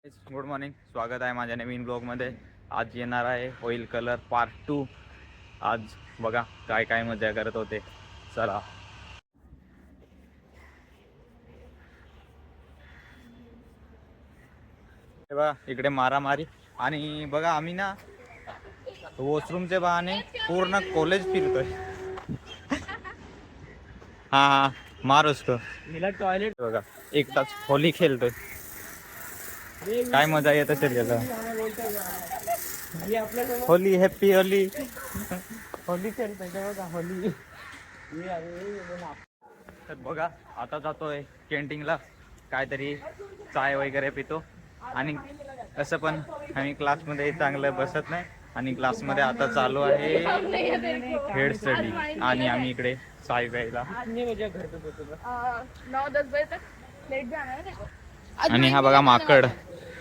Good morning, स्वागत आहे माझ्या नवीन ब्लॉगमध्ये. आज येणार आहे ऑइल कलर पार्ट 2. आज बघा काय काय मजा करत होते. चला. बघा इकडे मारामारी आणि बघा आम्ही ना वॉशरूमचे बहाने पूर्ण कॉलेज फिरतोय. हा मार असतो टॉयलेट. बघा एक तास होली खेळतोय. काय मजा येत असेल त्याचा. Holy, happy Holy. होली खेळतोय बघा होली. तर बघा आता जातोय कॅन्टीनला, काहीतरी चाय वगैरे पितो. आणि असं पण आम्ही क्लासमध्ये चांगलं बसत नाही आणि क्लासमध्ये आता चालू आहे हेड स्टडी आणि आम्ही इकडे चाय प्यायला. आणि हा बघा माकड.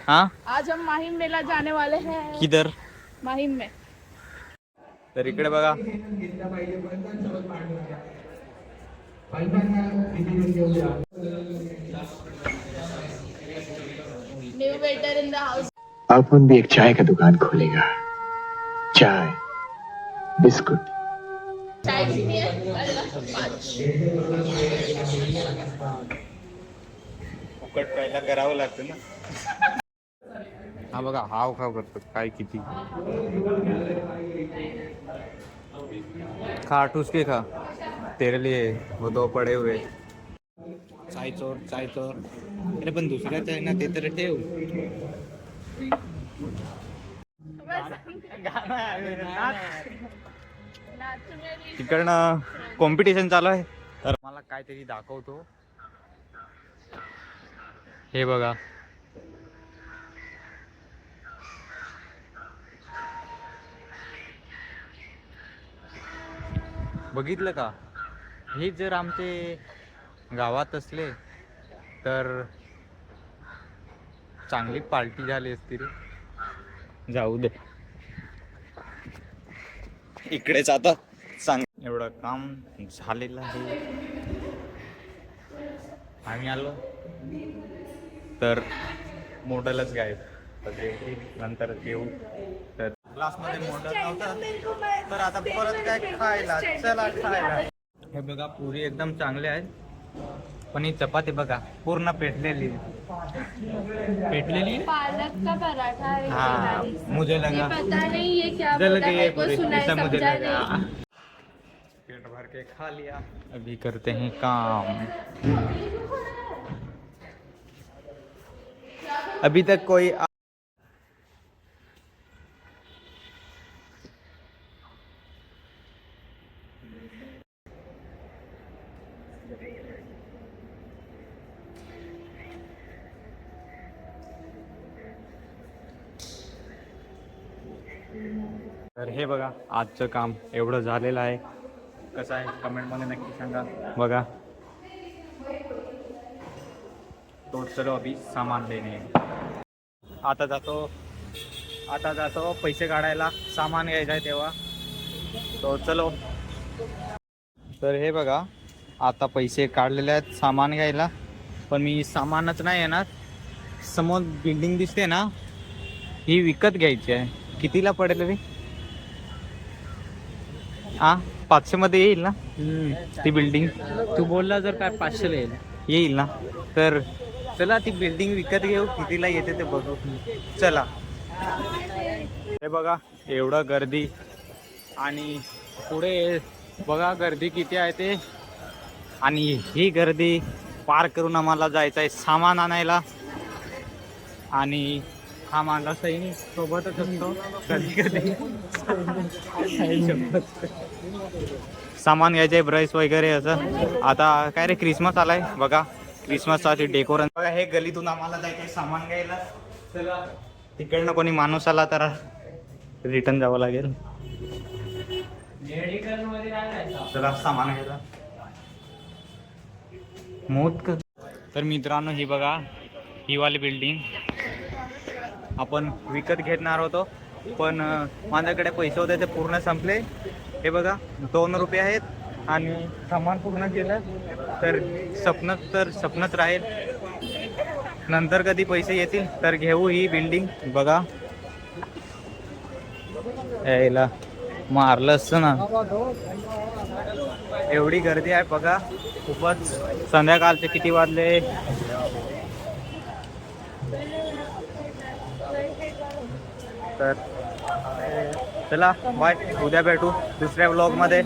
हाँ आज हम माहिम मेला जाने वाले हैं. किधर? माहिम में. तर इकडे बघा new waiter in the house. अपन भी एक चाय का दुकान खोलेगा. चाय, बिस्कुट. चाय कितनी है? 5. फुकट पहिला करावं लागतं ना. हा बघा हाव खाव करतो काय किती. खा ठूस के खा, तेरे लिए वो दो पड़े हुए. चाय चोर चाय चोर. अरे पण दुसऱ्याच आहे ना ते तर ठेव. तिकडनं कॉम्पिटिशन चालू आहे तर मला काहीतरी दाखवतो. हे बघा बघितलं का. हे जर आमचे गावात असले तर चांगली पार्टी झाली असती रे. जाऊ दे, इकडेच आता सांग. एवढं काम झालेलं आहे. आम्ही आलो तर मॉडेलच गायब. नंतर येऊ तर क्लासमध्ये मॉडेल नव्हतं तर आता परत काय खायला. चला खायला. हे बघा पुरी एकदम चांगले आहेत पण ही चपाती बघा पूर्ण पेटलेली. पालक का पराठा है. हाँ मुझे लगा पता नहीं ये क्या जल बोला गई है, है को पूरी, सुना है, ऐसा मुझे समझा लगा. नहीं. पेट भर के खा लिया. अभी करते हैं काम. अभी तक कोई तर हे बघा आजचं काम एवढं झालेलं आहे. कसं आहे कमेंटमध्ये नक्की सांगा. बघा तो चलो अभी सामान लेने. आता जातो पैसे काढायला. सामान घ्यायचं आहे तेव्हा तो चलो. तर हे बघा आता पैसे काढलेले आहेत सामान घ्यायला. पण मी सामानच नाही येणार. समोर बिल्डिंग दिसते ना ही विकत घ्यायची आहे. कितीला पडेल रे? 500 मध्ये येईल ना ती बिल्डिंग? तू बोलला जर काय 500 येईल ना. तर चला ती बिल्डिंग विकत घेऊ. कितीला येते ते बघू. चला. हे बघा एवढं गर्दी आणि पुढे बघा गर्दी किती आहे ते. आणि ही गर्दी पार करून आम्हाला जायचं आहे सामान आणायला. आणि हा माझा सैनिक सोबतच असतो कधी कधी. सामान घ्यायचे ब्रश वगैरे असं. आता काय रे क्रिसमस आलाय बघा. क्रिसमससाठी डेकोरेशन बघा. हे गलीतून आम्हाला जायचंय सामान घ्यायला. चला तिकडनं कोणी माणूस आला तर रिटर्न जावं लागेल. चला सामान घ्यायला मोत. तर मित्रांनो ही बघा ही वाली बिल्डिंग आपण विकत घेणार होतो पण माझ्याकडे पैसे होते ते पूर्ण संपले. हे बघा 2 रुपये आहेत आणि सामान पूर्ण केलं तर स्वप्नच राहील. नंतर कधी पैसे येतील तर घेऊ ही बिल्डिंग. बघा यायला मारलं असतं ना. एवढी गर्दी आहे बघा खूपच. संध्याकाळचे किती वाजले? तर चला बाय, उद्या भेटू दुसऱ्या व्लॉग मध्ये.